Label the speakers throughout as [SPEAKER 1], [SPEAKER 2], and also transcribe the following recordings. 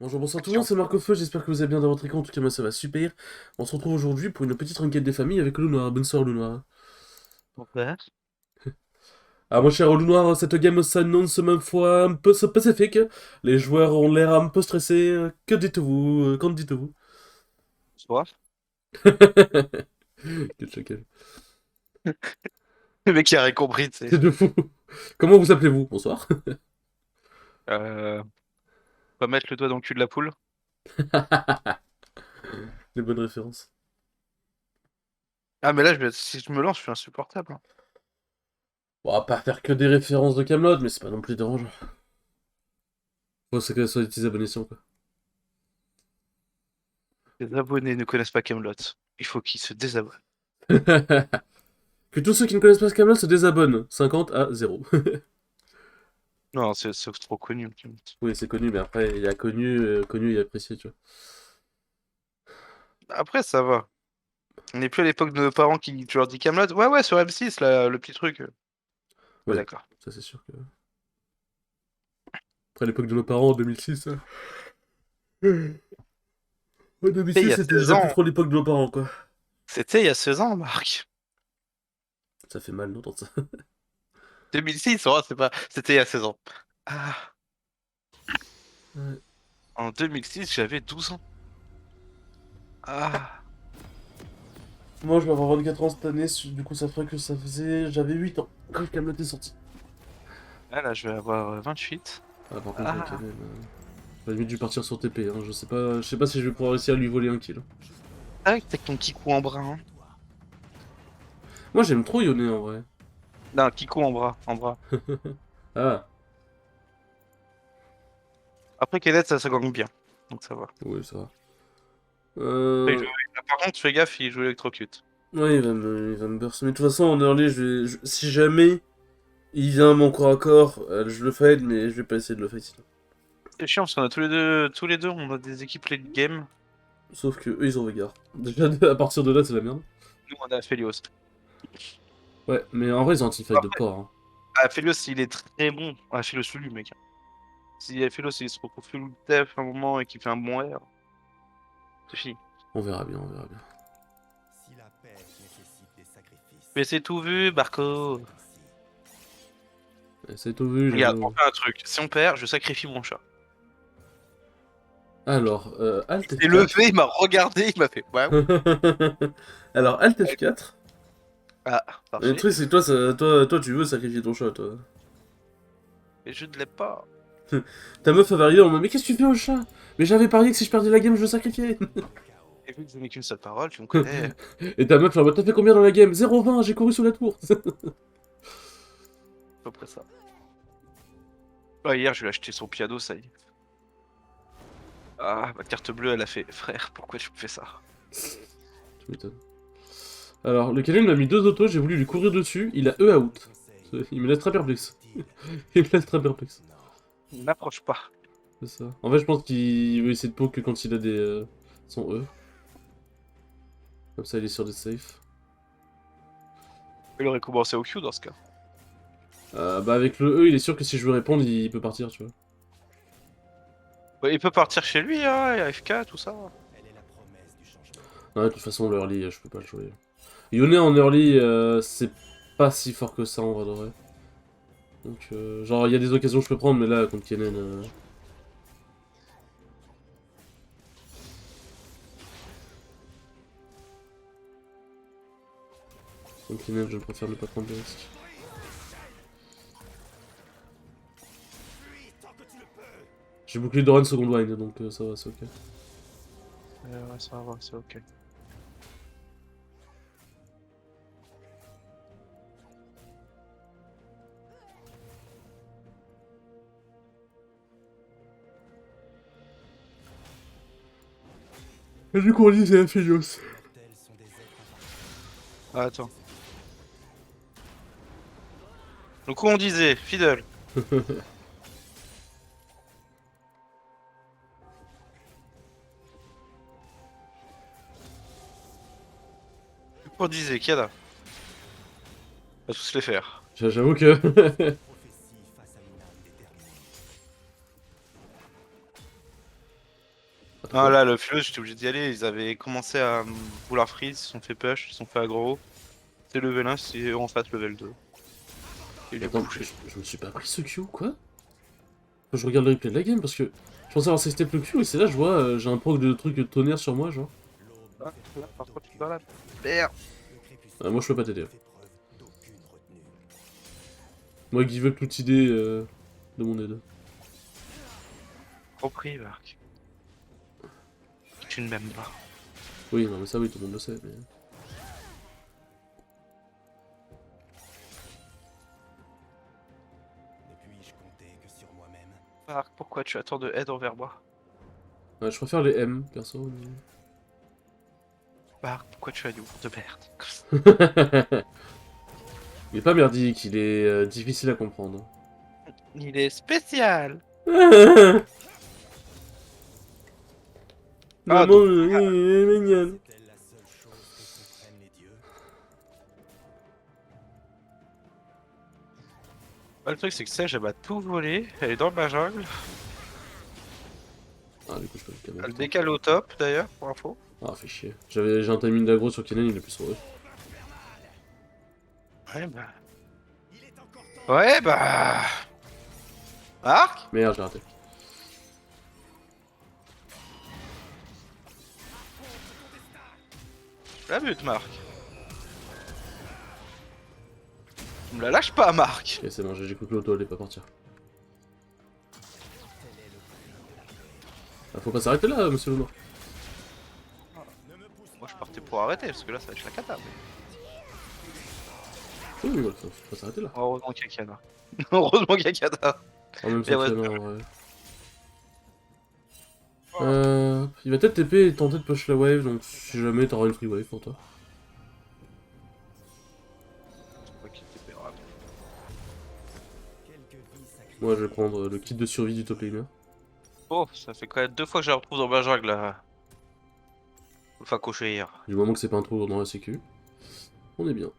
[SPEAKER 1] Bonjour, bonsoir tout le monde,
[SPEAKER 2] Action.
[SPEAKER 1] c'est Marco Feu, j'espère que vous allez bien dans votre écran, en tout cas moi ça va super. On se retrouve aujourd'hui pour une petite enquête des familles avec le loup noir. Bonne soirée loup noir.
[SPEAKER 2] Ouais.
[SPEAKER 1] Ah mon cher loup noir, cette game s'annonce même fois un peu pacifique. Les joueurs ont l'air un peu stressés. Que dites-vous Qu'en dites-vous?
[SPEAKER 2] Bonsoir.
[SPEAKER 1] Quel chacal.
[SPEAKER 2] Le mec qui a rien compris, tu sais.
[SPEAKER 1] C'est de fou. Comment vous appelez-vous? Bonsoir.
[SPEAKER 2] On va mettre le doigt dans le cul de la poule.
[SPEAKER 1] Les bonnes références.
[SPEAKER 2] Ah, mais là, si je me lance, je suis insupportable, hein.
[SPEAKER 1] Bon, on va pas faire que des références de Camelot, mais c'est pas non plus dérangeant. Faut que ça soit des petits abonnés quoi.
[SPEAKER 2] Les abonnés ne connaissent pas Camelot. Il faut qu'ils se désabonnent.
[SPEAKER 1] Que tous ceux qui ne connaissent pas ce Camelot se désabonnent. 50 à 0.
[SPEAKER 2] Non, c'est trop connu, Camelot.
[SPEAKER 1] Oui, c'est connu, mais après, il y a connu et apprécié, tu vois.
[SPEAKER 2] Après, ça va. On n'est plus à l'époque de nos parents qui tu leur dis Camelot. Ouais, ouais, sur M6, là, le petit truc. Ouais,
[SPEAKER 1] Ouais,
[SPEAKER 2] d'accord.
[SPEAKER 1] ça c'est sûr que. Après l'époque de nos parents, en 2006. Ouais,
[SPEAKER 2] C'était il
[SPEAKER 1] 2006,
[SPEAKER 2] y a
[SPEAKER 1] c'était
[SPEAKER 2] 16
[SPEAKER 1] déjà plus
[SPEAKER 2] ans.
[SPEAKER 1] trop l'époque de nos parents, quoi.
[SPEAKER 2] C'était il y a 16 ans, Marc.
[SPEAKER 1] Ça fait mal d'entendre ça.
[SPEAKER 2] 2006, oh, c'est pas... C'était il y a 16 ans. Ah,
[SPEAKER 1] Ouais.
[SPEAKER 2] en 2006, j'avais 12 ans. Ah.
[SPEAKER 1] Moi, je vais avoir 24 ans cette année, du coup, ça ferait que ça faisait. J'avais 8 ans quand le Camelot est sorti.
[SPEAKER 2] Ah, là, je vais avoir 28.
[SPEAKER 1] Ah, par contre, ouais, quand
[SPEAKER 2] Ah.
[SPEAKER 1] même. J'aurais limite dû partir sur TP, hein. Je sais pas si je vais pouvoir réussir à lui voler un kill.
[SPEAKER 2] Ah, t'as ton kikou en bras, hein.
[SPEAKER 1] Moi, j'aime trop Yone en vrai.
[SPEAKER 2] Non, kikou en bras, en bras.
[SPEAKER 1] Ah,
[SPEAKER 2] Après, Kenneth, ça gagne bien. Donc ça va.
[SPEAKER 1] oui, ça va.
[SPEAKER 2] Après, par contre, fais gaffe, il joue électrocute.
[SPEAKER 1] Ouais, il va me burst. Mais de toute façon, en early, si jamais il vient à mon corps à corps, je le fight, mais je vais pas essayer de le fight sinon.
[SPEAKER 2] C'est chiant parce qu'on a tous les deux, on a des équipes late game.
[SPEAKER 1] Sauf que eux, ils ont Veigar. Déjà, à partir de là, c'est la merde.
[SPEAKER 2] Nous, on a Aphelios.
[SPEAKER 1] Ouais, mais en vrai, ils ont un teamfight de
[SPEAKER 2] Après,
[SPEAKER 1] porc. Hein.
[SPEAKER 2] Aphelios, il est très bon. Aphelios, lui, mec. Si Aphelios, il se retrouve full def à un moment et qu'il fait un bon air, c'est fini.
[SPEAKER 1] On verra bien, on verra bien.
[SPEAKER 3] Si la paix nécessite des sacrifices,
[SPEAKER 2] Mais c'est tout vu, Barco.
[SPEAKER 1] C'est tout vu,
[SPEAKER 2] Regarde, on
[SPEAKER 1] j'avoue.
[SPEAKER 2] fait un truc. Si on perd, je sacrifie mon chat.
[SPEAKER 1] Alors,
[SPEAKER 2] Il
[SPEAKER 1] Alt
[SPEAKER 2] s'est
[SPEAKER 1] F4.
[SPEAKER 2] levé, il m'a regardé, il m'a fait waouh.
[SPEAKER 1] Alors, Alt F4.
[SPEAKER 2] Ah,
[SPEAKER 1] Le
[SPEAKER 2] parfait.
[SPEAKER 1] truc, c'est que toi, tu veux sacrifier ton chat, toi.
[SPEAKER 2] Mais je ne l'ai pas.
[SPEAKER 1] Ta meuf va arriver en mode, mais qu'est-ce que tu fais au chat? Mais j'avais parié que si je perdais la game, je le sacrifiais.
[SPEAKER 2] Et vu que je n'ai qu'une seule parole, tu me connais.
[SPEAKER 1] Et ta meuf, en mode, t'as fait combien dans la game? 0,20, j'ai couru sous la tour.
[SPEAKER 2] À peu près ça. Ouais, hier, je lui ai acheté son piano, ça y est. Ah, ma carte bleue, elle a fait frère, pourquoi tu me fais ça?
[SPEAKER 1] Tu m'étonnes. Alors, le Karim m'a mis deux autos, j'ai voulu lui courir dessus, il a E out. Il me laisse très perplexe. Il me laisse très perplexe.
[SPEAKER 2] N'approche pas.
[SPEAKER 1] C'est ça. En fait, je pense qu'il veut essayer de poke quand il a son E. Comme ça, il est sûr d'être safe.
[SPEAKER 2] Il aurait commencé au Q dans ce cas.
[SPEAKER 1] Bah, avec le E, il est sûr que si je veux répondre, il peut partir, tu vois.
[SPEAKER 2] Ouais, il peut partir chez lui, hein, AFK, tout ça.
[SPEAKER 3] elle est la promesse du changement.
[SPEAKER 1] Ouais, de toute façon, le early, je peux pas le jouer. Yone en early, c'est pas si fort que ça, en vrai de vrai. Donc, genre, il y a des occasions que je peux prendre, mais là, contre Kennen... Contre Kennen, je préfère ne pas prendre de risques. J'ai bouclé Doran second line, donc ça va, c'est ok.
[SPEAKER 2] Ouais, ça va, c'est ok.
[SPEAKER 1] Et du coup, on dit c'est Aphelios.
[SPEAKER 3] Tels sont des êtres
[SPEAKER 2] Ah, attends. Donc, où on disait, Fiddle. On disait, Kiada. On va tous les faire.
[SPEAKER 1] J'avoue que...
[SPEAKER 3] prophéties face à une âme déterminée.
[SPEAKER 2] Ah là, le fleu, j'étais obligé d'y aller. Ils avaient commencé à vouloir freeze, ils se sont fait push, ils se sont fait aggro. C'est level 1, c'est en face level 2. Et du
[SPEAKER 1] Attends,
[SPEAKER 2] coup,
[SPEAKER 1] je me suis pas pris ce Q ou quoi? Je regarde le replay de la game parce que je pensais avoir step le Q et c'est là je vois j'ai un proc de truc de tonnerre sur moi genre.
[SPEAKER 2] Ah, là, par contre, je suis dans la merde.
[SPEAKER 3] Le crépuscule
[SPEAKER 1] Moi je peux pas t'aider.
[SPEAKER 3] fait preuve d'aucune retenue.
[SPEAKER 1] Moi give up toute idée de mon aide.
[SPEAKER 2] Repris, Marc. Tu ne m'aimes pas.
[SPEAKER 1] Oui non mais ça oui tout le monde le sait mais...
[SPEAKER 3] Ne puis-je compter que sur moi-même?
[SPEAKER 2] Marc, pourquoi tu attends de aide envers moi?
[SPEAKER 1] Ouais, je préfère les M perso mais...
[SPEAKER 2] Marc, pourquoi tu as du de merde?
[SPEAKER 1] Il est pas merdique, il est difficile à comprendre.
[SPEAKER 2] Il est spécial. Ah,
[SPEAKER 1] Maman,
[SPEAKER 2] donc,
[SPEAKER 1] il est mignon.
[SPEAKER 3] C'est-elle la seule chose que comprennent les dieux?
[SPEAKER 2] bah, le truc, c'est que Sage, elle m'a tout volé. Elle est dans ma jungle.
[SPEAKER 1] Ah du coup je peux le
[SPEAKER 2] Elle
[SPEAKER 1] calmer.
[SPEAKER 2] décale au top, d'ailleurs, pour info.
[SPEAKER 1] Ah fait chier. J'ai un timing d'aggro sur Kennen, il est plus sauvé.
[SPEAKER 2] Ouais, bah... Ouais, bah... Marc?
[SPEAKER 1] Merde j'ai raté.
[SPEAKER 2] La bute, Marc. Tu me la lâches pas, Marc.
[SPEAKER 1] Ok c'est bon, j'ai cru que l'auto allait pas partir. Ah, faut pas s'arrêter là monsieur le noir.
[SPEAKER 2] Moi, je partais pour arrêter, parce que là, ça va être la cata.
[SPEAKER 1] Oui mais voilà, faut pas s'arrêter là.
[SPEAKER 2] Heureusement qu'il y a Kiana. Heureusement qu'il y a Kiana.
[SPEAKER 1] En même
[SPEAKER 2] Et
[SPEAKER 1] temps
[SPEAKER 2] ouais.
[SPEAKER 1] qu'il y en a en vrai. Il va peut-être TP et tenter de push la wave, donc si jamais t'auras une free wave pour toi.
[SPEAKER 3] Quelques vies sacrifiées.
[SPEAKER 1] Moi je vais prendre le kit de survie du top laner.
[SPEAKER 2] Oh, ça fait quand même 2 fois que je la retrouve dans ma jungle, là. Enfin, cocher hier.
[SPEAKER 1] Du moment que c'est pas un trou dans la sécu. On est bien.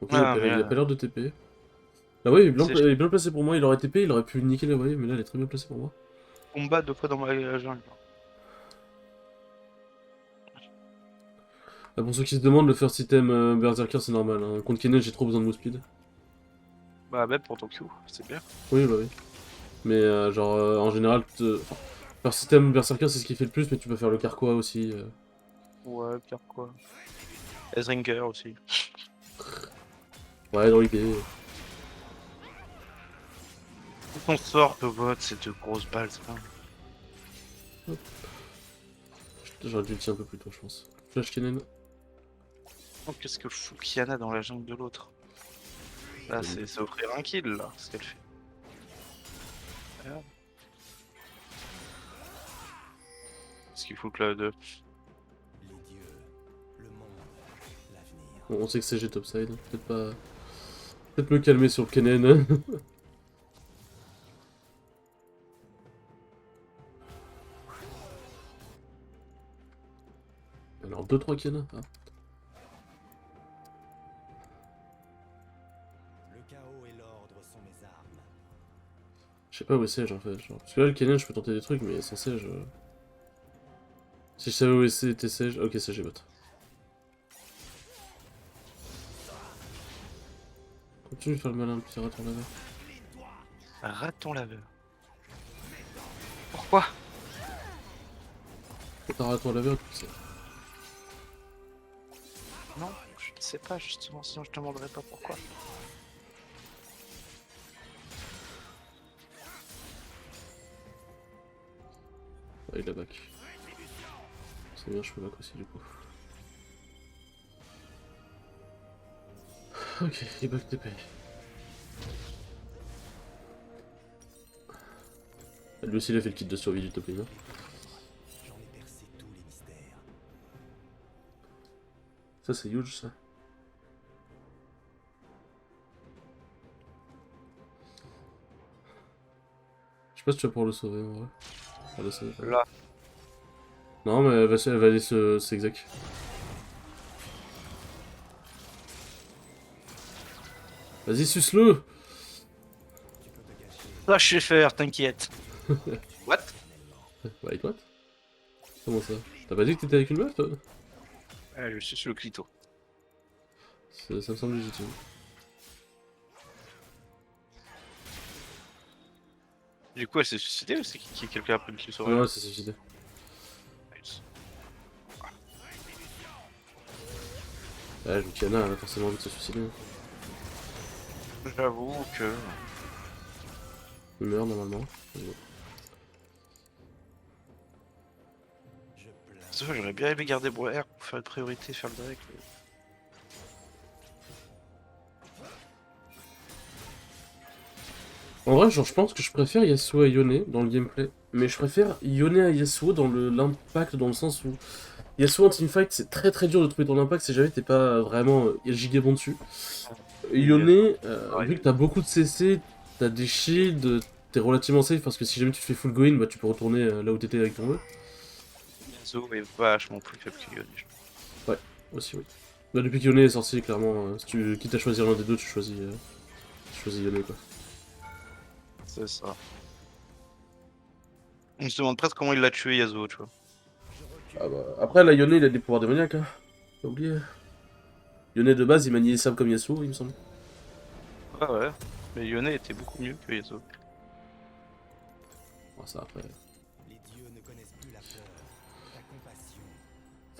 [SPEAKER 1] Donc
[SPEAKER 2] Ah,
[SPEAKER 1] il a
[SPEAKER 2] mais
[SPEAKER 1] pas l'air de TP. La wave est bien,
[SPEAKER 2] c'est-
[SPEAKER 1] elle est bien placée pour moi, il aurait TP, il aurait pu niquer la wave, mais là elle est très bien placée pour moi.
[SPEAKER 2] combat 2 fois dans ma jungle.
[SPEAKER 1] Ah, pour ceux qui se demandent, le first item Berserker c'est normal. Hein. Contre Kennen j'ai trop besoin de move speed.
[SPEAKER 2] Bah, même pour ton Q, c'est bien.
[SPEAKER 1] Oui bah oui. Mais genre en général, first item Berserker c'est ce qui fait le plus, mais tu peux faire le Carquois aussi.
[SPEAKER 2] Ouais, pire quoi. Ezringer aussi.
[SPEAKER 1] Ouais dans l'idée.
[SPEAKER 2] Ton sort de bot, c'est de grosses balles, c'est pas.
[SPEAKER 1] J'aurais dû le tirer un peu plus tôt je pense. Flash Kennen.
[SPEAKER 2] Oh, qu'est-ce que fout Kiana dans la jungle de l'autre? Là, c'est offrir un kill, là, ce qu'elle fait. Merde. Qu'est-ce qu'il fout que là, 2?
[SPEAKER 3] Les dieux, le monde, l'avenir.
[SPEAKER 1] Bon, on sait que c'est G topside, peut-être pas... Peut-être me calmer sur le Kennen. Alors 2-3 Kennen. Ah.
[SPEAKER 3] Le chaos et l'ordre sont mes armes.
[SPEAKER 1] Je sais pas où est Sage en fait. Genre. Parce que là le Kennen je peux tenter des trucs mais sans Sage... Si je savais où était Sage... Ok Sage est bot. Continue de faire le malin, petit raton laveur.
[SPEAKER 2] Un raton laveur. Pourquoi?
[SPEAKER 1] T'as un raton laveur tout ça.
[SPEAKER 2] Non, je ne sais pas, justement, sinon je te demanderai pas pourquoi.
[SPEAKER 1] Ah, il a back. C'est bien, je peux back aussi du coup. Ok, il back TP. Lui aussi il a fait le kit de survie du top laner.
[SPEAKER 3] J'en ai percé tous les mystères.
[SPEAKER 1] Ça c'est huge ça. Je sais pas si tu vas pouvoir le sauver en vrai. Elle le sauve.
[SPEAKER 2] Là.
[SPEAKER 1] Non mais elle va aller s'exec. Vas-y suce-le.
[SPEAKER 3] Tu peux te gâcher
[SPEAKER 2] Ça, je sais faire, t'inquiète. What?
[SPEAKER 1] Ouais. Wait, what? Comment ça? T'as pas dit que t'étais avec une meuf, toi?
[SPEAKER 2] Je suis sur le clito.
[SPEAKER 1] Ça me semble légitime.
[SPEAKER 2] Du coup, elle s'est suicidée ou c'est qui quelqu'un a pris le clip sur
[SPEAKER 1] Ouais,
[SPEAKER 2] elle?
[SPEAKER 1] c'est suicidé. Ouais, Luciana, elle a forcément envie de se suicider.
[SPEAKER 2] J'avoue que...
[SPEAKER 1] Il meurt normalement. Mais bon.
[SPEAKER 3] Je plains.
[SPEAKER 2] C'est vrai, j'aurais bien aimé garder Boer pour faire une priorité, faire le direct.
[SPEAKER 1] En vrai, genre, je pense que je préfère Yasuo à Yone dans le gameplay. Mais je préfère Yone à Yasuo dans l'impact, dans le sens où Yasuo en teamfight, c'est très dur de trouver ton impact si jamais t'es pas vraiment giga bon dessus. Yone, vu que t'as beaucoup de CC, t'as des shields, t'es relativement safe parce que si jamais tu te fais full go in, bah tu peux retourner là où t'étais avec ton jeu.
[SPEAKER 2] Yasuo est vachement plus faible que Yone, je
[SPEAKER 1] Ouais, aussi, oui. Bah, depuis qu'Yone est sorti, clairement, si tu quittes à choisir l'un des deux, tu choisis Yone, quoi.
[SPEAKER 2] C'est ça. On se demande presque comment il l'a tué, Yasuo, tu vois.
[SPEAKER 1] Ah bah, après, là, Yone, il a des pouvoirs démoniaques, hein. T'as oublié. Yone, de base, il maniait les sabres comme Yasuo, il me semble.
[SPEAKER 2] Ouais. Mais Yone était beaucoup mieux que Yasuo.
[SPEAKER 1] Bon, ça, après...
[SPEAKER 3] Les dieux ne connaissent plus la peur, la compassion.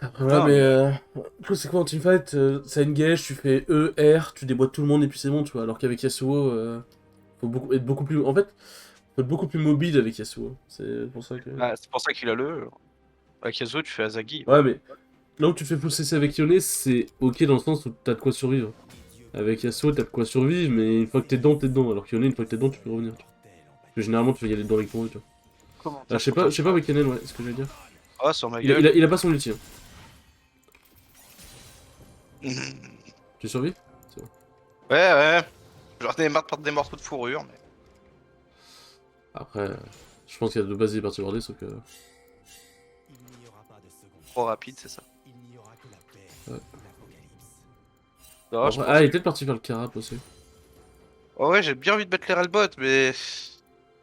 [SPEAKER 1] Après, voilà,
[SPEAKER 2] Non,
[SPEAKER 1] mais...
[SPEAKER 2] mais-
[SPEAKER 1] Du coup, c'est quoi en teamfight? Ça engage, tu fais E, R, tu déboîtes tout le monde et puis c'est bon, tu vois. Alors qu'avec Yasuo, faut être beaucoup plus... En fait, faut être beaucoup plus mobile avec Yasuo. C'est pour ça que...
[SPEAKER 2] Ah, c'est pour ça qu'il a le... Avec Yasuo, tu fais Azagi.
[SPEAKER 1] Ouais, mais là où tu te fais full CC avec Yone, c'est ok dans le sens où t'as de quoi survivre.
[SPEAKER 3] Les dieux
[SPEAKER 1] Avec Yasuo, t'as de quoi survivre, mais une fois que t'es dedans, t'es dedans. Alors que Yone, une fois que t'es dedans, tu peux revenir. Tu vois.
[SPEAKER 3] mortels en
[SPEAKER 1] Parce que généralement, tu vas y aller dedans avec ton jeu, tu vois.
[SPEAKER 2] Comment
[SPEAKER 1] Ah, je sais pas Wakanen, ouais, c'est ce que je veux dire.
[SPEAKER 2] Ah, sur ma
[SPEAKER 1] Il a,
[SPEAKER 2] gueule.
[SPEAKER 1] il a- il a pas son ulti. Hein. Tu survis? C'est bon.
[SPEAKER 2] Ouais. J'en ai marre de prendre des morceaux de fourrure, mais...
[SPEAKER 1] Après, je pense qu'il y a de base, il est parti border, sauf que...
[SPEAKER 3] Il n'y aura pas de second.
[SPEAKER 2] Trop rapide, c'est ça.
[SPEAKER 3] Il n'y aura que la paix
[SPEAKER 1] Ouais.
[SPEAKER 3] ou l'apocalypse.
[SPEAKER 2] Non, je
[SPEAKER 1] Après-
[SPEAKER 2] pense
[SPEAKER 1] il est
[SPEAKER 2] que...
[SPEAKER 1] peut-être parti faire le carap aussi.
[SPEAKER 2] Oh ouais, j'ai bien envie de mettre les railbots, mais...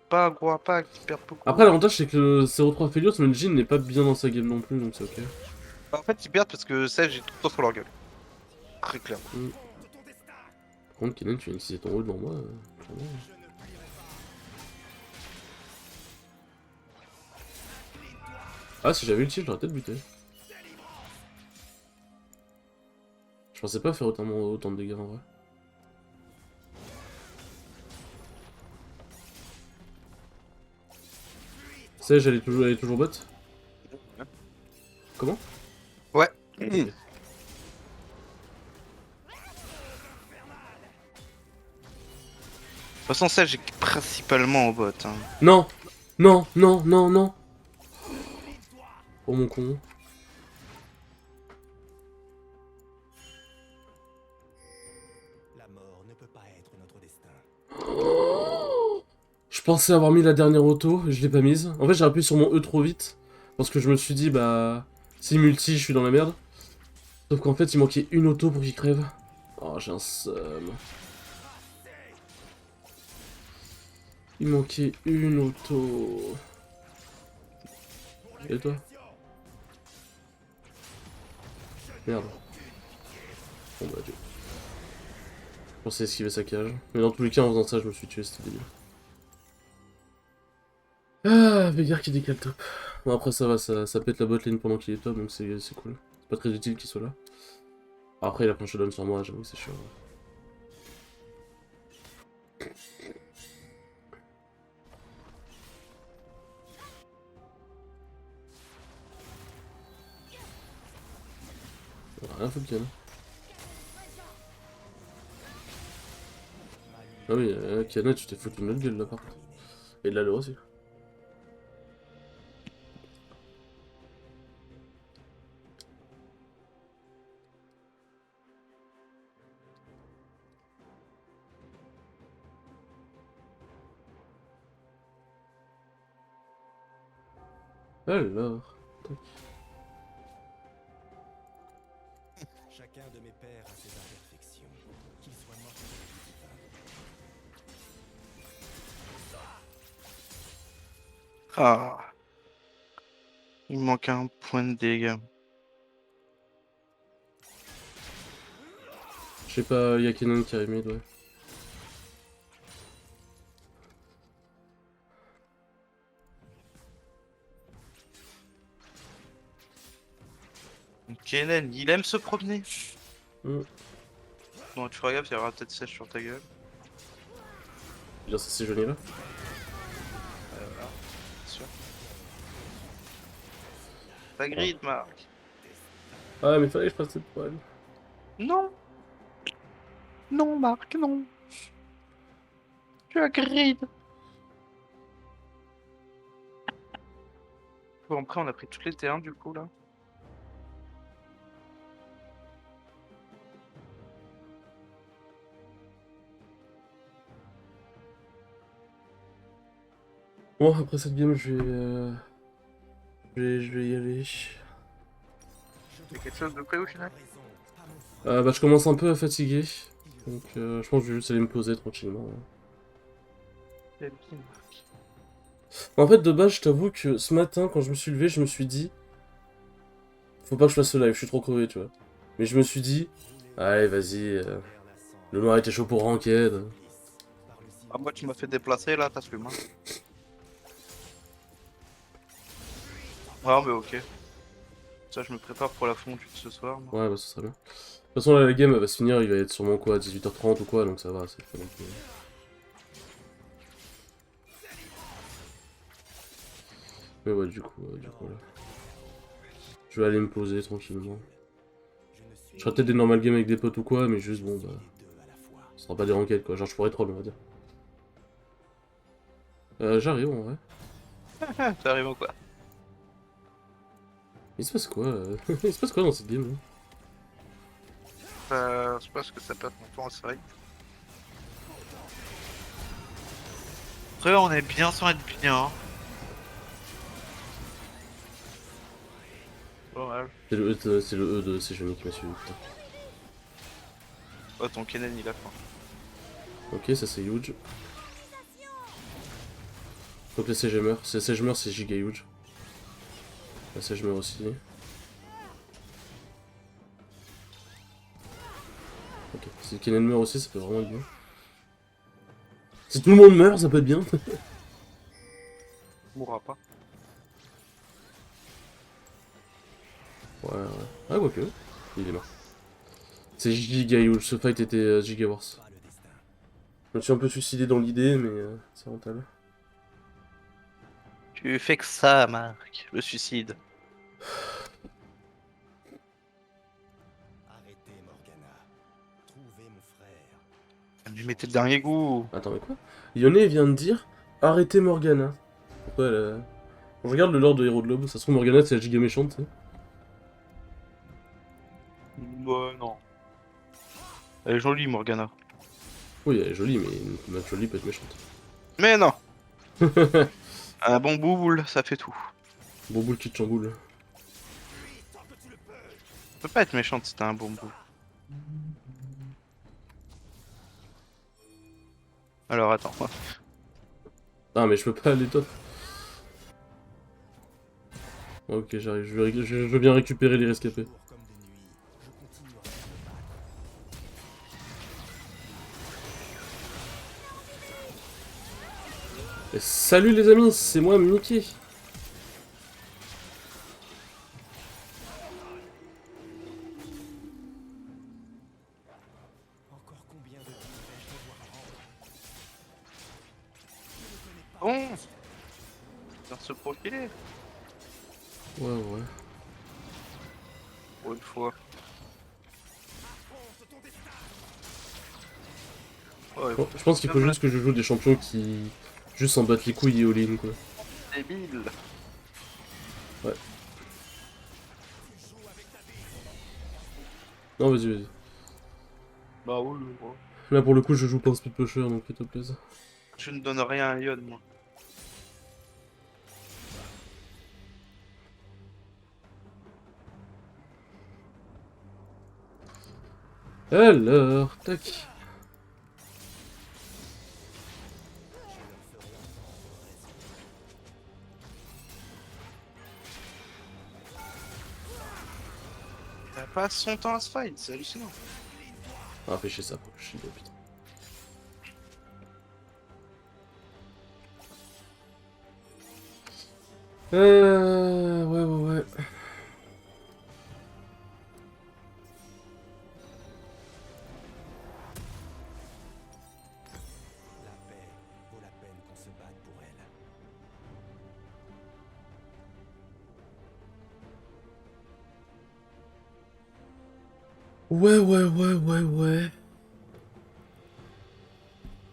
[SPEAKER 2] Pas un gros impact, il perd beaucoup.
[SPEAKER 1] Après, l'avantage, c'est que le 0-3 Felios, mais le Jhin n'est pas bien dans sa game non plus, donc c'est ok.
[SPEAKER 2] En fait, ils perdent parce que Sage j'ai tout le temps sur leur gueule. Très clair.
[SPEAKER 1] Par contre, Kennen, tu viens d'utiliser ton rôle devant moi, clairement. Ah, si j'avais ulti, je l'aurais peut-être buté. Je pensais pas faire autant de dégâts en vrai. Sage, elle est toujours bot? Comment?
[SPEAKER 2] Ouais.
[SPEAKER 1] Ok.
[SPEAKER 2] De toute façon, Sage est principalement au bot. Hein.
[SPEAKER 1] Non! Non! Non! Non! Non! Oh mon con.
[SPEAKER 3] La mort ne peut pas être notre destin.
[SPEAKER 1] Je pensais avoir mis la dernière auto, je l'ai pas mise. En fait, j'ai appuyé sur mon E trop vite. Parce que je me suis dit, bah... Si multi, je suis dans la merde. Sauf qu'en fait, il manquait une auto pour qu'il crève. Oh, j'ai un seum. Il manquait une auto. Et toi? Merde. Bon bah, Dieu. Je pensais esquiver sa cage. Mais dans tous les cas, en faisant ça, je me suis tué, c'était débile. Ah, Veigar qui décale top. Bon, après, ça va, ça pète la botlane pendant qu'il est top, donc c'est cool. C'est pas très utile qu'il soit là. Après, il a pris un showdown sur moi, j'avoue que c'est chiant. Rien foutre, Kiana. Ah oui, Kiana, tu t'es foutu une autre gueule là par contre. Et de la leur aussi. Alors. Tac.
[SPEAKER 3] Chacun de mes pères a ses imperfections, qu'il soit mortel ou divin.
[SPEAKER 2] Ah. Il me manque un point de dégâts.
[SPEAKER 1] Je sais pas, y'a Kenan qui a mid, ouais.
[SPEAKER 2] Kennen, il aime se promener.
[SPEAKER 1] Hmm.
[SPEAKER 2] Bon, tu feras gaffe, il y aura peut-être sèche sur ta gueule.
[SPEAKER 1] Bien, ça c'est joli là.
[SPEAKER 2] Voilà, c'est sûr. Ta grid, Marc.
[SPEAKER 1] Ah, mais fallait que je fasse cette poêle.
[SPEAKER 2] Non. Non, Marc, non. Tu as grid. Bon, après, on a pris toutes les T1 du coup, là.
[SPEAKER 1] Bon, après cette game, je vais y aller.
[SPEAKER 2] C'est quelque chose de près au final.
[SPEAKER 1] Bah, je commence un peu à fatiguer. Donc, je pense que je vais juste aller me poser tranquillement.
[SPEAKER 2] C'est qui, Marc?
[SPEAKER 1] En fait, de base, je t'avoue que ce matin, quand je me suis levé, je me suis dit, faut pas que je fasse ce live, je suis trop crevé, tu vois. Mais je me suis dit, allez, vas-y, le noir était chaud pour ranked.
[SPEAKER 2] Ah, moi, tu m'as fait déplacer là, t'as fait mal. Ah, mais ok. Ça, je me prépare pour la fondue de ce soir. Moi.
[SPEAKER 1] Ouais, bah, ça serait bien. De toute façon, là, la game, elle va se finir, il va être sûrement quoi, 18h30 ou quoi, donc ça va, c'est pas non plus. Mais ouais, du coup, là. Je vais aller me poser tranquillement. Je ferai peut-être des normal games avec des potes ou quoi, mais juste, bon, bah. Ce sera pas des ranked, quoi. Genre, je pourrais troll, on va dire. J'arrive, en vrai.
[SPEAKER 2] T'arrives ou quoi?
[SPEAKER 1] Il se passe quoi Il se passe quoi dans cette game, là?
[SPEAKER 2] Je pense que ça peut être mon tour en série. Après, on est bien sans être bien. Pas mal.
[SPEAKER 1] C'est le E de ces jeunes qui m'a suivi, putain.
[SPEAKER 2] Oh, ton Kennen, il a faim.
[SPEAKER 1] Ok, ça c'est huge. Faut que les CG meurent. Si les CG meurent, c'est giga huge. La CG meurt aussi. Ok, si Kennen meurt aussi, ça peut vraiment être bien. Si tout le monde meurt, ça peut être bien.
[SPEAKER 2] Mourra pas.
[SPEAKER 1] Ouais, ouais. Ah, quoique. Il est mort. C'est giga huge, ce fight était giga worse. Je me suis un peu suicidé dans l'idée, mais c'est rentable.
[SPEAKER 2] Tu fais que ça, Marc. Le suicide.
[SPEAKER 3] Arrêtez, Morgana. Trouvez mon frère.
[SPEAKER 2] Lui mettez le dernier goût.
[SPEAKER 1] Attends, mais quoi Yone vient de dire arrêtez Morgana. Pourquoi elle a... Quand je regarde le lore de Héros de l'Aube, ça se trouve Morgana c'est la giga méchante, tu sais.
[SPEAKER 2] Bah, non. Elle est jolie, Morgana.
[SPEAKER 1] Oui, elle est jolie, mais une meuf jolie peut être méchante.
[SPEAKER 2] Mais non. Un bon boule, ça fait tout.
[SPEAKER 1] Bon boule qui te chamboule.
[SPEAKER 2] Tu peux pas être méchante si t'as un bon boule. Alors, attends.
[SPEAKER 1] Ah, mais je peux pas aller top. Ok, j'arrive, je veux bien récupérer les rescapés.
[SPEAKER 3] Jour comme de nuit, je continuerai à me battre.
[SPEAKER 1] Et salut les amis, c'est moi Mickey.
[SPEAKER 3] Encore combien de vies vais-je devoir rendre?
[SPEAKER 2] Bon. Viens se profiler.
[SPEAKER 1] Ouais, ouais.
[SPEAKER 2] Pour une fois. Ouais,
[SPEAKER 1] Bon, je pense qu'il faut juste que je joue des champions qui juste s'en battent les couilles et all-in, quoi.
[SPEAKER 2] débile.
[SPEAKER 1] Ouais. Non, vas-y, vas-y.
[SPEAKER 2] Bah oui, ouais.
[SPEAKER 1] Là, pour le coup, je joue pas en speed pusher, donc fais-toi plaisir.
[SPEAKER 2] Je ne donne rien à Ion, moi.
[SPEAKER 1] Alors, tac.
[SPEAKER 2] Il a pas son temps à se fight, c'est hallucinant.
[SPEAKER 1] Ah, fais chier ça, je suis bon, putain. Ouais.
[SPEAKER 3] La paix vaut la peine qu'on se batte pour elle.
[SPEAKER 1] Ouais.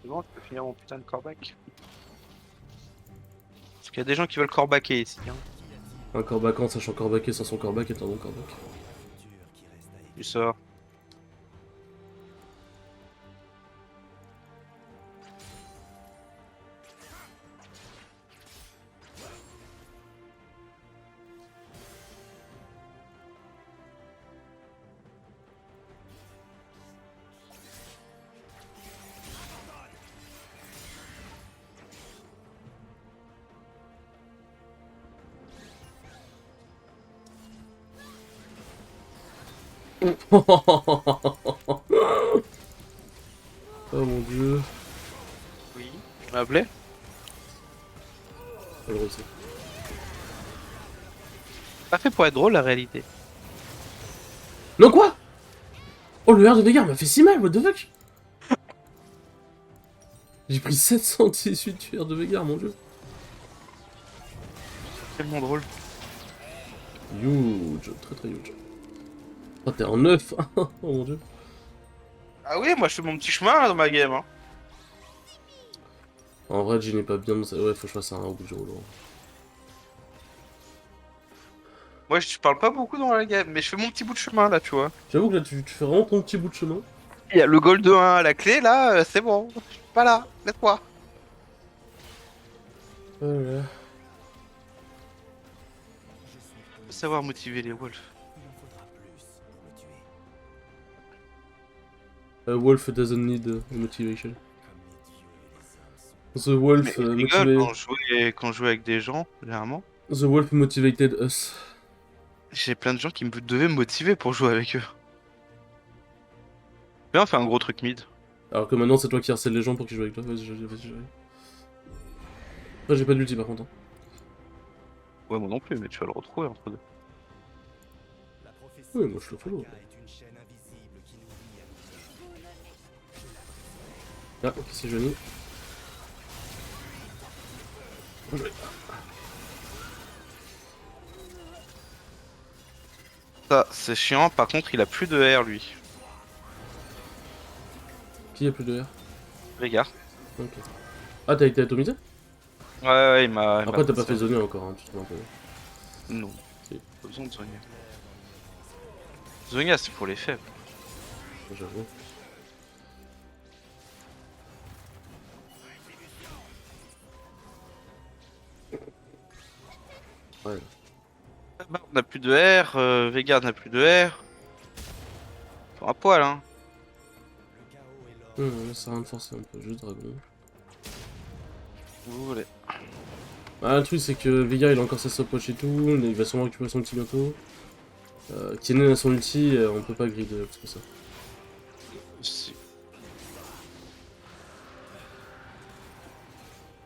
[SPEAKER 2] C'est bon, je peux finir mon putain de coreback. Parce qu'il y a des gens qui veulent corebacker ici. Hein.
[SPEAKER 1] Un corback en sachant corbacker sans son corback est un bon corback.
[SPEAKER 3] Futur qui reste à écrire.
[SPEAKER 2] Tu sors.
[SPEAKER 1] Oh mon dieu.
[SPEAKER 2] Oui. Tu m'as appelé?
[SPEAKER 1] Pas le réussir.
[SPEAKER 2] Pas fait pour être drôle la réalité.
[SPEAKER 1] Non quoi? Oh le R de Veigar m'a fait si mal, what the fuck? J'ai pris 718 du R de Veigar, mon dieu.
[SPEAKER 2] Tellement drôle.
[SPEAKER 1] Huge, très huge. Oh t'es en 9. Oh mon dieu.
[SPEAKER 2] Ah oui, moi je fais mon petit chemin là, dans ma game. Hein.
[SPEAKER 1] En vrai, Jin n'est pas bien, ouais, faut que je fasse un au bout du rouleau.
[SPEAKER 2] Moi je parle pas beaucoup dans la game, mais je fais mon petit bout de chemin là, tu vois.
[SPEAKER 1] J'avoue que là, tu fais vraiment ton petit bout de chemin.
[SPEAKER 2] Il y a le goal de 1 à la clé là, c'est bon. Je suis pas là, laisse-moi.
[SPEAKER 1] Voilà.
[SPEAKER 2] Faut savoir motiver les wolves.
[SPEAKER 3] Il en faudra plus pour me tuer.
[SPEAKER 1] A wolf doesn't need motivation.
[SPEAKER 3] Comme les dieux et les hommes sont.
[SPEAKER 1] The wolf
[SPEAKER 2] Mais je rigole
[SPEAKER 1] motivated.
[SPEAKER 2] quand je jouais avec des gens, généralement.
[SPEAKER 1] The wolf motivated us.
[SPEAKER 2] J'ai plein de gens qui devaient me motiver pour jouer avec eux. Viens, on fait un gros truc mid.
[SPEAKER 1] Alors que maintenant, c'est toi qui harcèle les gens pour qu'ils jouent avec toi. Vas-y, j'arrive. Après, j'ai pas d'ulti par contre. Hein.
[SPEAKER 2] Ouais, moi non plus, mais tu vas le retrouver entre deux.
[SPEAKER 3] La prophétie
[SPEAKER 1] Oui, moi, je le follow.
[SPEAKER 3] est une chaîne invisible qui nous lie à nous.
[SPEAKER 1] Ah, ok, c'est Johnny.
[SPEAKER 2] Ça, c'est chiant. Par contre, il a plus de R, lui.
[SPEAKER 1] Qui a plus de R?
[SPEAKER 2] Regarde.
[SPEAKER 1] Ok. Ah, t'as été atomisé?
[SPEAKER 2] Ouais, il m'a.
[SPEAKER 1] Après, t'as pas fait zoner encore, hein, tu te trouves un peu.
[SPEAKER 2] Non.
[SPEAKER 1] Si.
[SPEAKER 2] Pas besoin de Zonia. Zonia, c'est pour les faibles.
[SPEAKER 1] J'avoue. Ouais.
[SPEAKER 2] Bah, on n'a plus de R, Veigar n'a plus de R. Faut un poil, hein.
[SPEAKER 3] Le chaos et l'ordre.
[SPEAKER 1] Ça rien de forcer un peu, juste dragon.
[SPEAKER 2] Vous voulez.
[SPEAKER 1] Ah, le truc, c'est que Veigar il a encore sa stopwatch et tout, il va sûrement récupérer son ulti bientôt. Kennen a son ulti, on peut pas grid plus que ça.
[SPEAKER 2] Si.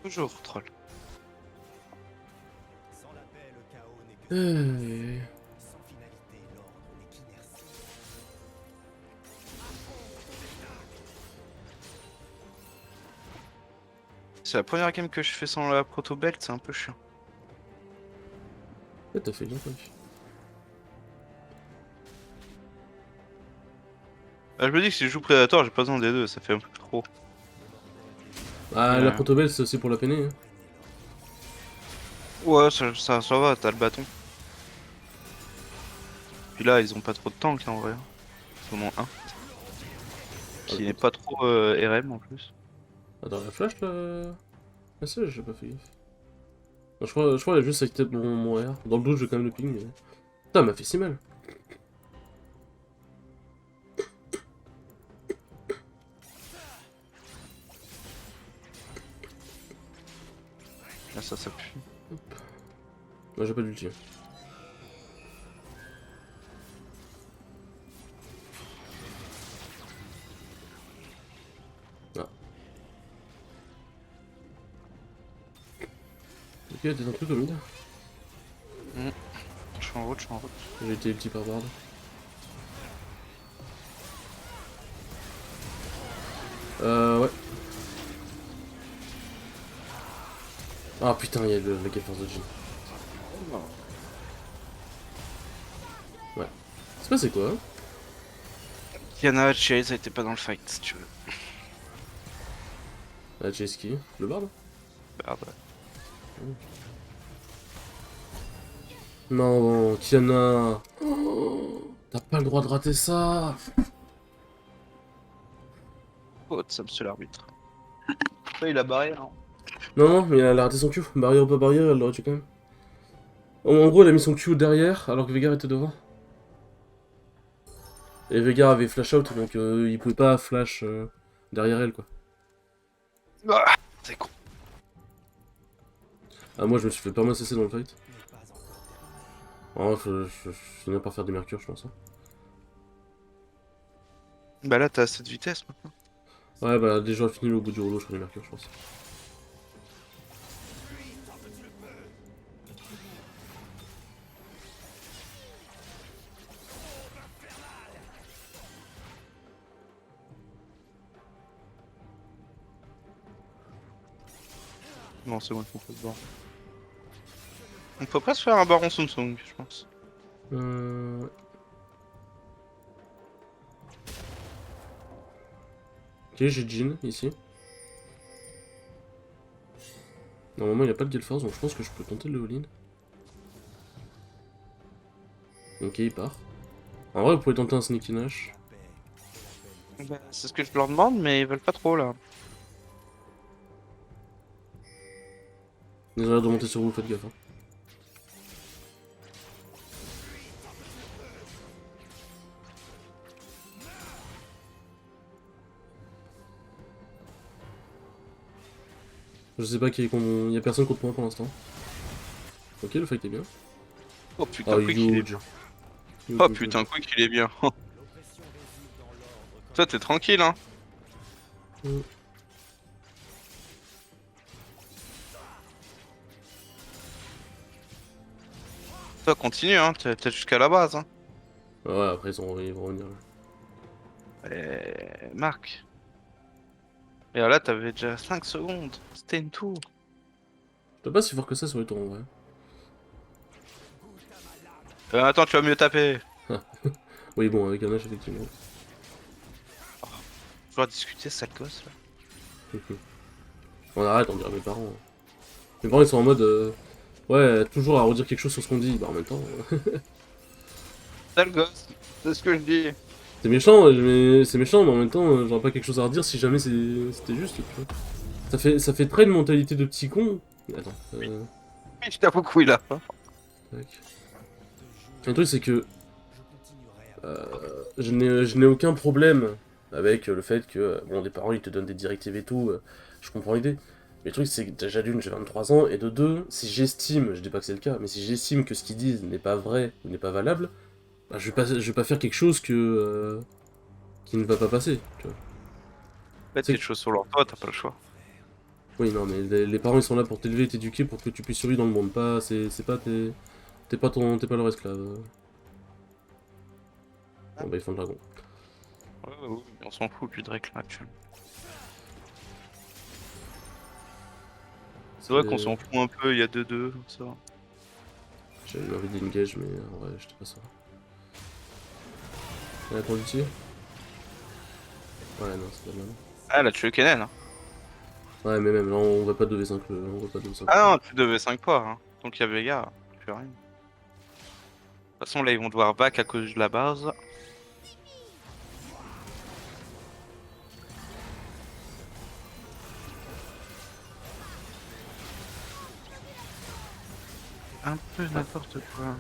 [SPEAKER 2] Toujours, troll.
[SPEAKER 3] Sans la paix, le chaos n'est que sans finalité, l'ordre n'est qu'inertie.
[SPEAKER 2] C'est la première game que je fais sans la proto-belt, c'est un peu chiant.
[SPEAKER 1] Ouais, t'as fait bien, quoi.
[SPEAKER 2] Bah, je me dis que si je joue Predator, j'ai pas besoin des deux, ça fait un peu trop.
[SPEAKER 1] Ah,
[SPEAKER 2] Ouais.
[SPEAKER 1] la protobelle, c'est aussi pour la peiner. Hein.
[SPEAKER 2] Ouais, ça va, t'as le bâton. Puis là, ils ont pas trop de tanks hein, en vrai. Ils en ont un. Qui n'est pas trop RM en plus.
[SPEAKER 1] Attends, la flash là. Ah, ça, j'ai pas fait gaffe. Non, je crois qu'elle a juste acté mon R. Dans le doute, je vais quand même le ping. Mais... Putain, elle m'a fait si mal.
[SPEAKER 2] Là, ça pue.
[SPEAKER 1] Non, j'ai pas d'ulti. t'es un truc au mid.
[SPEAKER 2] Je suis en route, je suis en route.
[SPEAKER 1] J'ai été ulti par Bard. Ouais. Ah putain, il y a la Gale Force de Jhin. Ouais. C'est passé quoi?
[SPEAKER 2] Kiana, Chase, elle était pas dans le fight si tu veux.
[SPEAKER 1] Ah, Chase qui? Le Bard?
[SPEAKER 2] Merde.
[SPEAKER 1] Non, Kiana. Oh, t'as pas le droit de rater ça.
[SPEAKER 2] Oh, ça monsieur l'arbitre. Ouais, il a barré, hein.
[SPEAKER 1] Non, mais elle a raté son Q. Barrière ou pas barrière, elle l'aurait tué quand même. En gros, elle a mis son Q derrière alors que Veigar était devant. Et Veigar avait flash out donc il pouvait pas flash derrière elle quoi.
[SPEAKER 2] Ah, c'est con.
[SPEAKER 1] Ah, moi je me suis fait pas mal cesser dans le fight.
[SPEAKER 3] n'est pas encore terminé.
[SPEAKER 1] Je finis par faire des mercures, je pense. Hein.
[SPEAKER 2] Bah là, t'as cette vitesse maintenant.
[SPEAKER 1] Ouais, bah déjà fini au bout du rouleau, je fais des mercures, je pense.
[SPEAKER 2] Non, c'est bon, il faut pas se barrer. On peut pas se faire un baron Samsung, je pense.
[SPEAKER 1] Ouais. Ok, j'ai Jhin ici. Normalement, il n'y a pas de Gale Force, donc je pense que je peux tenter le all-in. Ok, il part. En vrai, vous pouvez tenter un Sneaky Nash.
[SPEAKER 2] Bah, c'est ce que je leur demande, mais ils veulent pas trop là.
[SPEAKER 1] Ils ont l'air de monter sur vous, faites gaffe. Hein. Je sais pas qui est y a personne contre moi pour l'instant. Ok, le fight est bien.
[SPEAKER 2] Oh putain,
[SPEAKER 1] Oh,
[SPEAKER 2] Quick, il est
[SPEAKER 1] huge.
[SPEAKER 2] bien.
[SPEAKER 1] Huge,
[SPEAKER 2] Oh
[SPEAKER 1] huge,
[SPEAKER 2] putain, Quick, il est bien.
[SPEAKER 3] L'oppression réside dans l'ordre.
[SPEAKER 2] Toi, t'es tranquille, hein.
[SPEAKER 1] huge.
[SPEAKER 2] Toi, continue, hein. T'es jusqu'à la base, hein.
[SPEAKER 1] Ouais, après ils vont revenir. Là.
[SPEAKER 2] Et... Marc. Et là, t'avais déjà 5 secondes. C'était une tour.
[SPEAKER 1] T'es pas si fort que ça sur les tours en vrai.
[SPEAKER 2] Attends, tu vas mieux taper.
[SPEAKER 1] Oui, bon, avec un Nash, effectivement.
[SPEAKER 2] Je dois discuter, sale gosse, là.
[SPEAKER 1] On arrête, on dirait mes parents. Mes parents ils sont en mode. Ouais, toujours à redire quelque chose sur ce qu'on dit. Bah en même temps.
[SPEAKER 2] Sale gosse. C'est ce que je dis.
[SPEAKER 1] C'est méchant, c'est méchant, mais en même temps, j'aurais pas quelque chose à redire si jamais c'était juste, tu vois. Ça fait très une mentalité de petit con. Attends,
[SPEAKER 2] Oui, je t'avoue que oui, là.
[SPEAKER 1] tac. Le truc, c'est que
[SPEAKER 3] Je continuerai à
[SPEAKER 1] je n'ai aucun problème avec le fait que, bon, des parents ils te donnent des directives et tout, je comprends l'idée. Mais le truc, c'est que déjà d'une, j'ai 23 ans, et de deux, si j'estime, je dis pas que c'est le cas, mais si j'estime que ce qu'ils disent n'est pas vrai ou n'est pas valable, bah, je vais pas faire quelque chose qui ne va pas passer, tu vois.
[SPEAKER 2] Mettre
[SPEAKER 1] C'est-
[SPEAKER 2] quelque chose sur leur toit, t'as pas le choix.
[SPEAKER 1] Oui, non, mais les parents ils sont là pour t'élever et t'éduquer pour que tu puisses survivre dans le monde. Pas, c'est pas t'es pas leur esclave. Bon bah ils font le dragon.
[SPEAKER 2] Ouais, ouais, ouais, mais on s'en fout du Drake là actuellement. C'est vrai qu'on s'en fout un peu, il y a 2-2, ça.
[SPEAKER 1] J'avais envie d'engage, mais en vrai, j'étais pas ça. Ouais, ton ulti. Ouais, non, c'est pas mal.
[SPEAKER 2] Ah, là, tu le Kennen, hein.
[SPEAKER 1] Ouais, mais même là, on va pas 2v5 on va pas 2v5.
[SPEAKER 2] Ah non, tu devais 5 fois, hein. Donc il y a Vega, plus rien. De toute façon, là, ils vont devoir back à cause de la base. Un peu n'importe quoi.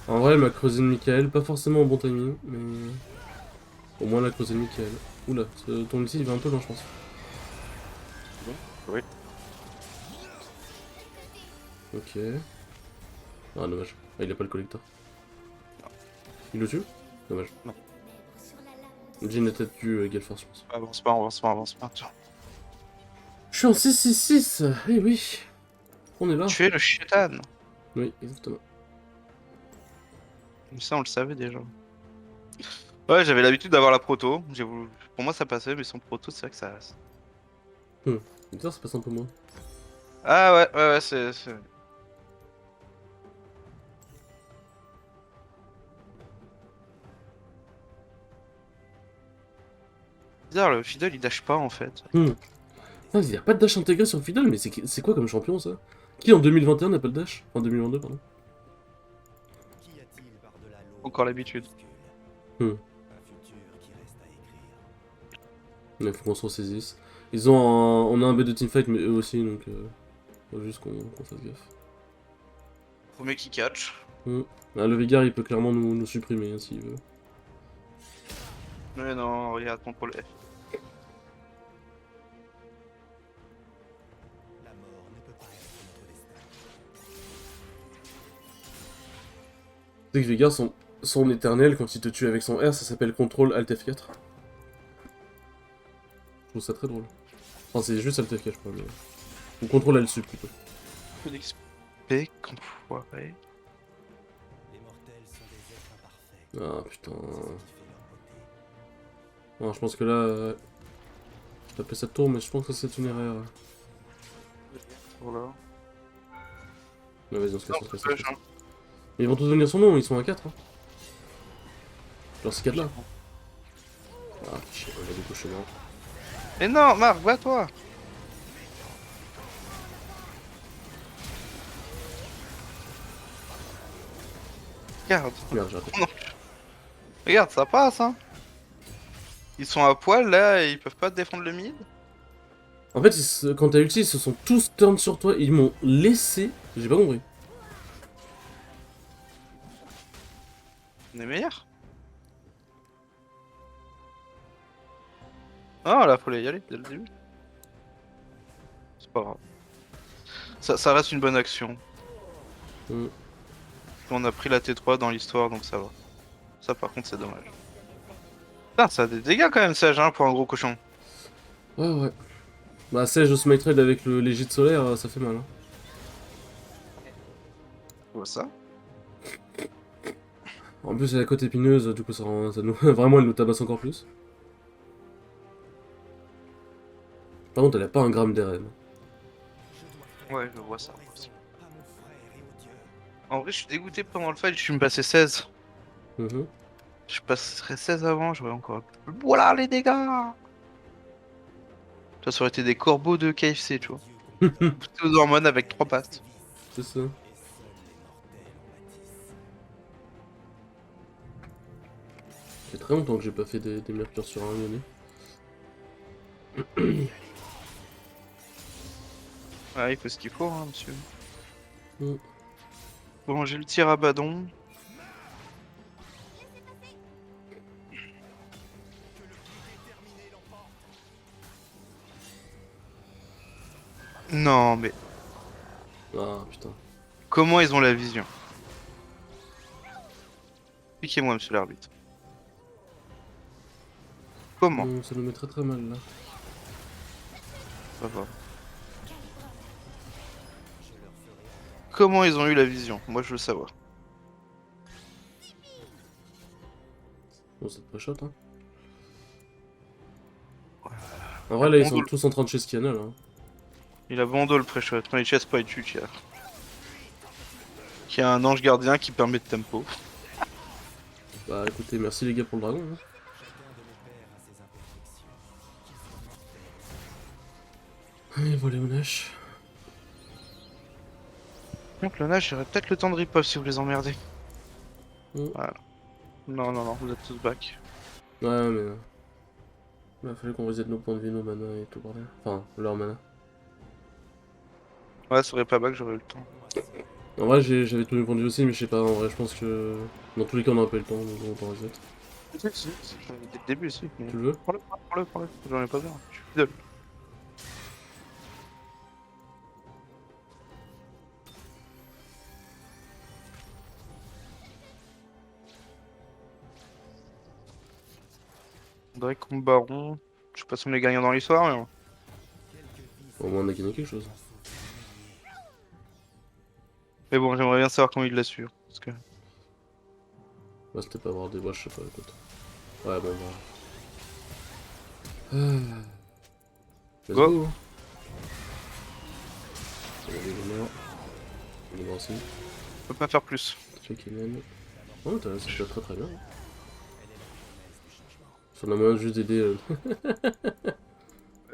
[SPEAKER 1] En vrai, elle m'a creusé de Michael, pas forcément au bon timing, mais au moins elle a creusé de Michael. Oula, ton ulti il va un peu loin, je pense.
[SPEAKER 2] Oui.
[SPEAKER 1] Ok. Ah, dommage. Ah, il a pas le collecteur. Il le tue? Dommage.
[SPEAKER 2] Non.
[SPEAKER 1] Jhin a peut-être tué Gale Force, je pense.
[SPEAKER 2] Avance pas, avance pas, avance pas. Tiens.
[SPEAKER 1] Je suis en 6-6-6. Eh oui. On est là.
[SPEAKER 2] Tu es le chétan.
[SPEAKER 1] Oui, exactement.
[SPEAKER 2] Mais ça, on le savait déjà. Ouais, j'avais l'habitude d'avoir la proto. Pour moi, ça passait, mais sans proto, c'est vrai que ça.
[SPEAKER 1] Bizarre, ça passe un peu moins.
[SPEAKER 2] Ah ouais, ouais, ouais, c'est. Bizarre, le Fiddle il dash pas en fait.
[SPEAKER 1] Ah, il y a pas de dash intégré sur Fidel, mais c'est quoi comme champion ça? Qui en 2021 n'a pas de dash? En 2022, pardon.
[SPEAKER 3] Qu'y a-t-il par-delà l'aube
[SPEAKER 2] Encore l'habitude.
[SPEAKER 1] Hmm.
[SPEAKER 3] Un futur qui reste à écrire.
[SPEAKER 1] Il faut qu'on se ressaisisse. On a un B de teamfight, mais eux aussi, donc faut juste qu'on fasse gaffe.
[SPEAKER 2] Premier qui catch.
[SPEAKER 1] Ah, le Vigard, il peut clairement nous supprimer hein, s'il veut.
[SPEAKER 2] Mais non, regarde, contrôle F.
[SPEAKER 3] La mort ne peut pas être notre destin.
[SPEAKER 1] Tu sais que Vigard, son éternel, quand il te tue avec son R, ça s'appelle Control Alt F4. Je trouve ça très drôle. Enfin, c'est juste Alt F4, je crois, mais... Ou Control Alt Sup, plutôt.
[SPEAKER 2] Peu d'XP, qu'enfoiré.
[SPEAKER 3] Les mortels sont des êtres imparfaits.
[SPEAKER 1] Ah, putain...
[SPEAKER 3] C'est ce qui fait leur beauté.
[SPEAKER 1] Non, je pense que là... Je tapais cette tour, mais je pense que c'est une erreur.
[SPEAKER 2] Voilà.
[SPEAKER 1] Ouais, vas-y, on se casse,
[SPEAKER 2] Non,
[SPEAKER 1] on se casse, on se
[SPEAKER 2] dommage,
[SPEAKER 1] casse.
[SPEAKER 2] hein.
[SPEAKER 1] Mais ils vont tous venir son nom, ils sont à 4. Hein. Genre ces 4 là. Ah, chier, on va du coup chez moi.
[SPEAKER 2] Mais non, Marc, bats-toi. Regarde.
[SPEAKER 1] Merde, j'ai raté.
[SPEAKER 2] Regarde, ça passe, hein. Ils sont à poil là et ils peuvent pas défendre le mid.
[SPEAKER 1] En fait, quand t'as ulti, ils se sont tous turn sur toi, ils m'ont laissé. J'ai pas compris.
[SPEAKER 2] On est meilleur. Ah là, faut y aller dès le début. C'est pas grave. Ça reste une bonne action.
[SPEAKER 1] Mm.
[SPEAKER 2] On a pris la T3 dans l'histoire, donc ça va. Ça par contre c'est dommage. Putain, ça a des dégâts quand même Sage hein, pour un gros cochon.
[SPEAKER 1] Ouais, ouais. Bah, Sage de Smite Raid avec le légit solaire, ça fait mal. Hein.
[SPEAKER 2] Tu vois ça?
[SPEAKER 1] En plus, elle est à côte épineuse, du coup, ça nous... vraiment, elle nous tabasse encore plus. Par contre, elle a pas un gramme d'RN.
[SPEAKER 2] Ouais, je vois ça.
[SPEAKER 3] Raison à mon frère et aux dieux.
[SPEAKER 2] En vrai, je suis dégoûté pendant le fight, je suis me passé 16.
[SPEAKER 1] Mhm.
[SPEAKER 2] Je passerais 16 avant, j'aurais encore. Voilà les dégâts! Ça aurait été des corbeaux de KFC, tu vois.
[SPEAKER 3] Dieu complot.
[SPEAKER 2] Tous aux hormones avec 3 passes.
[SPEAKER 1] C'est ça.
[SPEAKER 3] Et seuls les mortels en pâtissent.
[SPEAKER 1] Ça fait très longtemps que j'ai pas fait des mercures sur un lyonnais.
[SPEAKER 2] Ah, il faut ce qu'il faut, hein, monsieur.
[SPEAKER 1] Mm.
[SPEAKER 2] Bon, j'ai le tir à badon. Non, mais
[SPEAKER 1] Ah, putain.
[SPEAKER 2] comment ils ont la vision? Expliquez-moi, monsieur l'arbitre. Comment?
[SPEAKER 1] Ça nous met très très mal, là.
[SPEAKER 2] Ça va. Comment ils ont eu la vision? Moi, je veux savoir.
[SPEAKER 1] Bon, c'est pas shot, hein. En vrai, là, ils sont
[SPEAKER 2] Bon,
[SPEAKER 1] tous en train de chez Scanner, hein.
[SPEAKER 2] il a Bando le pré-shot. Non, il chasse pas, il tue, qui a un ange gardien qui permet de tempo.
[SPEAKER 1] Bah, écoutez, merci les gars pour le dragon, hein.
[SPEAKER 3] Chacun de nos pères a ses imperfections. Qu'ils soient mortels.
[SPEAKER 1] Allez, voilà, Monash.
[SPEAKER 2] Donc là, j'aurais peut-être le temps de riposte si vous les emmerdez.
[SPEAKER 1] Mm.
[SPEAKER 2] Voilà. Non, non, non, vous êtes tous back.
[SPEAKER 1] Ouais, mais... Il a fallu qu'on reset nos points de vie, nos mana et tout, bordel. Enfin, leur mana.
[SPEAKER 2] Ouais, ça aurait pas back, j'aurais eu le temps.
[SPEAKER 1] En vrai, j'avais tous mes points de vie aussi, mais je sais pas, en vrai, je pense que... Dans tous les cas, on n'aura pas eu le temps, donc on reset.
[SPEAKER 2] Dès le début, si.
[SPEAKER 1] Tu le veux?
[SPEAKER 2] Prends-le, prends-le, prends-le. J'en ai pas besoin. Je suis fidèle. Faudrait qu'on baron. Je sais pas si on est gagnant dans l'histoire, mais.
[SPEAKER 1] Au moins, on a gagné quelque chose.
[SPEAKER 2] Mais bon, j'aimerais bien savoir comment il l'a su. Parce que...
[SPEAKER 1] Bah, c'était pas avoir des bois, je sais pas, écoute. Ouais, bon, bah. Ah. Let's
[SPEAKER 2] Go.
[SPEAKER 1] go, hein. Il est mort. Il est mort aussi.
[SPEAKER 2] Je peux pas faire plus.
[SPEAKER 1] Check in. Oh, c'est déjà très très bien. Sur la moyen juste d'aider.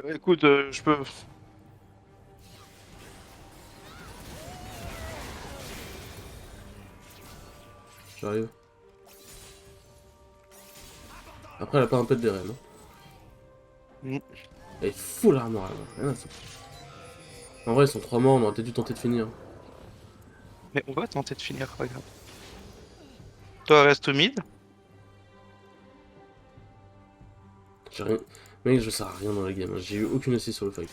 [SPEAKER 2] Écoute, je peux...
[SPEAKER 1] J'arrive. Après, elle a pas un pet des reines. Hein.
[SPEAKER 2] Mm.
[SPEAKER 1] Elle est full armor, là. Rien à foutre. En vrai, ils sont 3 morts, on aurait peut-être dû tenter de finir.
[SPEAKER 2] Mais on va tenter de finir, regarde. Toi, reste mid.
[SPEAKER 1] J'ai rien. Mec, je sers à rien dans la game. Hein. J'ai eu aucune assise sur le fight.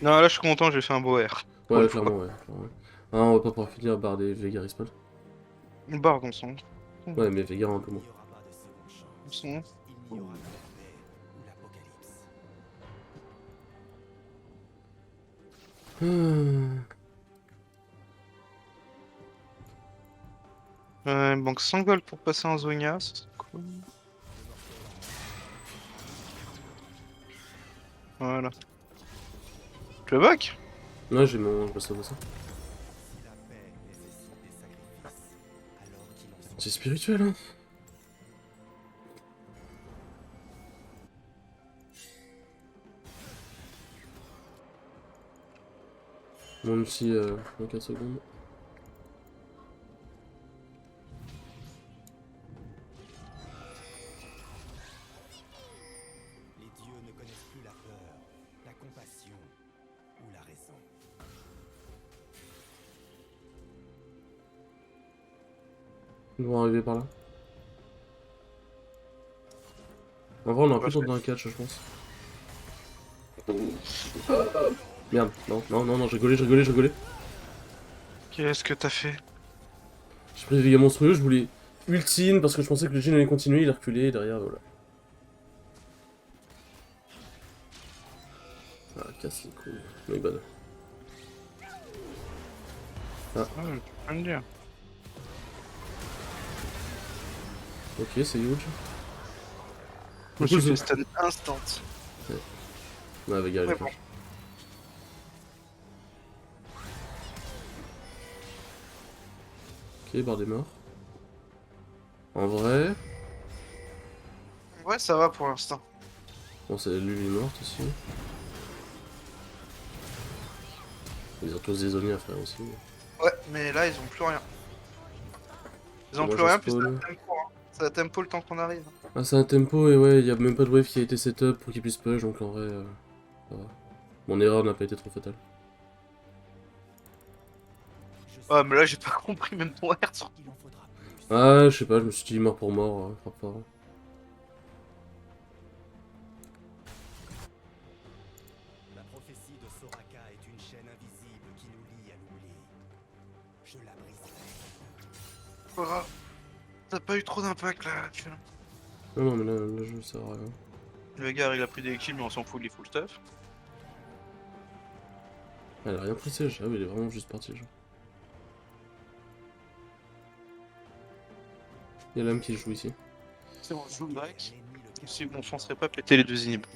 [SPEAKER 2] Non, là, je suis content, j'ai fait un beau R. Pour
[SPEAKER 1] Ouais,
[SPEAKER 2] une fois.
[SPEAKER 1] clairement, ouais. Clairement. Ah, on va pas pouvoir finir par des Vega respawn.
[SPEAKER 2] Une barre dans son.
[SPEAKER 1] Ouais, mais Vega un peu
[SPEAKER 3] Il
[SPEAKER 1] moins.
[SPEAKER 3] n'y aura pas de seconde chance.
[SPEAKER 2] Son.
[SPEAKER 3] Il n'y aura que la paix ou l'apocalypse.
[SPEAKER 2] Il manque 100 gold pour passer en Zonia, ça serait cool. Voilà. Tu le back?
[SPEAKER 1] Ouais, j'ai mon. Je me sauve de ça.
[SPEAKER 3] Si la paix nécessite des sacrifices, alors qu'il en soit
[SPEAKER 1] C'est spirituel, hein. Mon ulti dans 4 secondes.
[SPEAKER 3] les dieux ne connaissent plus la peur, la compassion ou la raison.
[SPEAKER 1] Ils vont arriver par là. En vrai, on aurait pu tenter un catch, je pense. Merde, non, non, non, non, j'ai rigolé, j'ai rigolé, j'ai rigolé.
[SPEAKER 2] Qu'est-ce que t'as fait?
[SPEAKER 1] J'ai pris des dégâts monstrueux, je voulais ultime parce que je pensais que le Jin allait continuer, il a reculé, derrière, voilà. Ah, casse les couilles. My bad.
[SPEAKER 2] Ouais, tu peux me dire.
[SPEAKER 1] Ok, c'est huge.
[SPEAKER 2] Je me
[SPEAKER 1] Du coup,
[SPEAKER 2] suis fait
[SPEAKER 1] je-
[SPEAKER 2] stun instant.
[SPEAKER 1] Ouais, Vega, elle est
[SPEAKER 2] Ouais,
[SPEAKER 1] flash. Ok, barre des morts. En vrai...
[SPEAKER 2] Ouais, ça va pour l'instant.
[SPEAKER 1] Bon, c'est lui, il est morte aussi. Ils ont tous des zombies à faire aussi.
[SPEAKER 2] Ouais, mais là, ils ont plus rien. Ils ont
[SPEAKER 1] Moi,
[SPEAKER 2] plus
[SPEAKER 1] je
[SPEAKER 2] rien, puis c'est
[SPEAKER 1] spawn.
[SPEAKER 2] un tempo. Hein. C'est un tempo le temps qu'on arrive.
[SPEAKER 1] Ah, c'est un tempo et ouais, il y a même pas de wave qui a été setup pour qu'il puisse push, donc en vrai, ça va. Mon erreur n'a pas été trop fatale.
[SPEAKER 3] Je sais
[SPEAKER 2] Ouais, mais là, j'ai pas compris même ton R.
[SPEAKER 3] qu'il en faudra plus.
[SPEAKER 1] Ah, je sais pas, je me suis dit mort pour mort, frappe fort.
[SPEAKER 3] La prophétie de Soraka est une chaîne invisible qui nous lie à l'oubli. Je la briserai.
[SPEAKER 2] T'as pas eu trop d'impact là, tu vois.
[SPEAKER 1] Non, non, mais là, le jeu sert à rien.
[SPEAKER 2] Le gars, il a pris des kills, mais on s'en fout, il est full stuff.
[SPEAKER 1] Elle a rien pris siège, ah oui, il est vraiment juste parti, genre. Il y a l'âme qui joue ici.
[SPEAKER 2] C'est bon, je joue le break.
[SPEAKER 3] L'ennemi le
[SPEAKER 2] Si on foncerait pas péter les deux inhibs.
[SPEAKER 3] guerre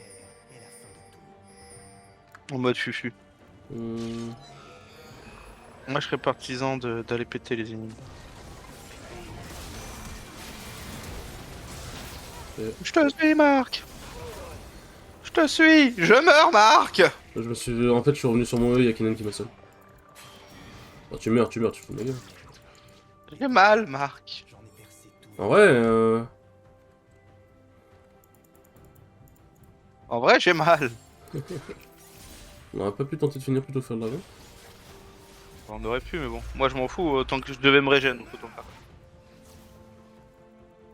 [SPEAKER 3] est la fin de tout.
[SPEAKER 2] En mode fufu.
[SPEAKER 1] Hmm.
[SPEAKER 2] Moi, je serais partisan d'aller péter les inhibs. Je te suis, Marc. Je te suis. Je meurs, Marc.
[SPEAKER 1] Je me suis... En fait, je suis revenu sur mon E, il y a Kenan qui m'a seul. Ah, tu meurs, tu fous de ma gueule.
[SPEAKER 2] J'ai mal, Marc.
[SPEAKER 3] J'en ai percé tout.
[SPEAKER 1] En vrai,
[SPEAKER 2] En vrai, j'ai mal.
[SPEAKER 1] on aurait pas pu tenter de finir plutôt que faire le dragon.
[SPEAKER 2] On aurait pu, mais bon. Moi, je m'en fous, tant que je devais me régénérer, donc autant faire.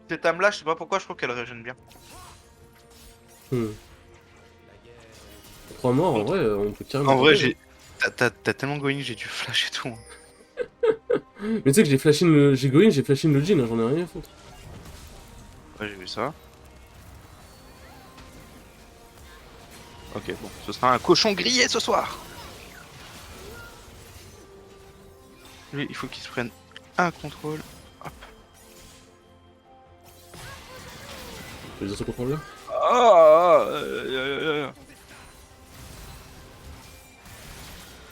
[SPEAKER 2] Cette âme-là, je sais pas pourquoi, je trouve qu'elle régène bien.
[SPEAKER 1] Hmm. 3 morts, en vrai, on peut carrément...
[SPEAKER 2] En vrai,
[SPEAKER 1] tenter,
[SPEAKER 2] j'ai. T'as tellement going, j'ai dû flash et tout. Hein.
[SPEAKER 1] hein. Mais tu sais que j'ai flashé le... J'ai go in, j'ai flashé le Jin, hein, j'en ai rien à foutre.
[SPEAKER 2] Ouais, j'ai vu ça. Ok, bon, ce sera un cochon grillé ce soir. Lui, il faut qu'il se prenne un contrôle. Hop.
[SPEAKER 1] Tu veux dire ce contrôle là?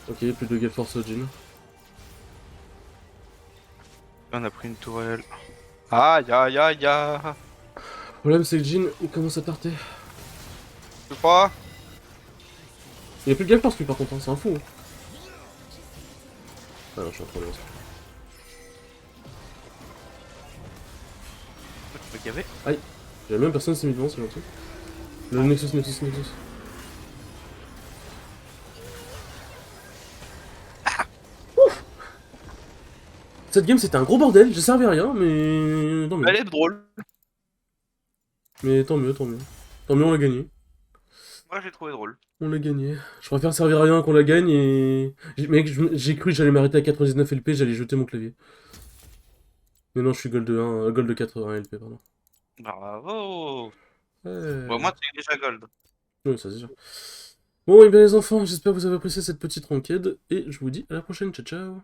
[SPEAKER 1] Ok, plus de Gale Force Jin.
[SPEAKER 2] On a pris une tourelle. Aïe aïe aïe aïe.
[SPEAKER 1] Le problème c'est que Jin il commence à tarter.
[SPEAKER 2] Je crois.
[SPEAKER 1] Il y a plus de Gale Force lui par contre, hein, c'est un fou. Hein. Ah non, je suis en train de
[SPEAKER 2] Il y avait.
[SPEAKER 1] Aïe, j'ai même personne s'est mis devant, c'est gentil. Le Nexus, Nexus, Nexus. Ouf. Cette game c'était un gros bordel, j'ai servi à rien, mais tant mieux.
[SPEAKER 2] Elle est drôle.
[SPEAKER 1] Mais tant mieux, tant mieux. Tant mieux, on l'a gagné.
[SPEAKER 2] Moi, j'ai trouvé drôle.
[SPEAKER 1] On l'a gagné. Je préfère servir à rien qu'on la gagne et... Mec, j'ai cru que j'allais m'arrêter à 99 LP, j'allais jeter mon clavier. Mais non, je suis gold 1, gold 81 LP, pardon.
[SPEAKER 2] Bravo.
[SPEAKER 1] Ouais.
[SPEAKER 2] Bon, moi, t'es déjà gold.
[SPEAKER 1] Oui, ça c'est sûr. Bon, et bien les enfants, j'espère que vous avez apprécié cette petite ranked, et je vous dis à la prochaine, ciao ciao.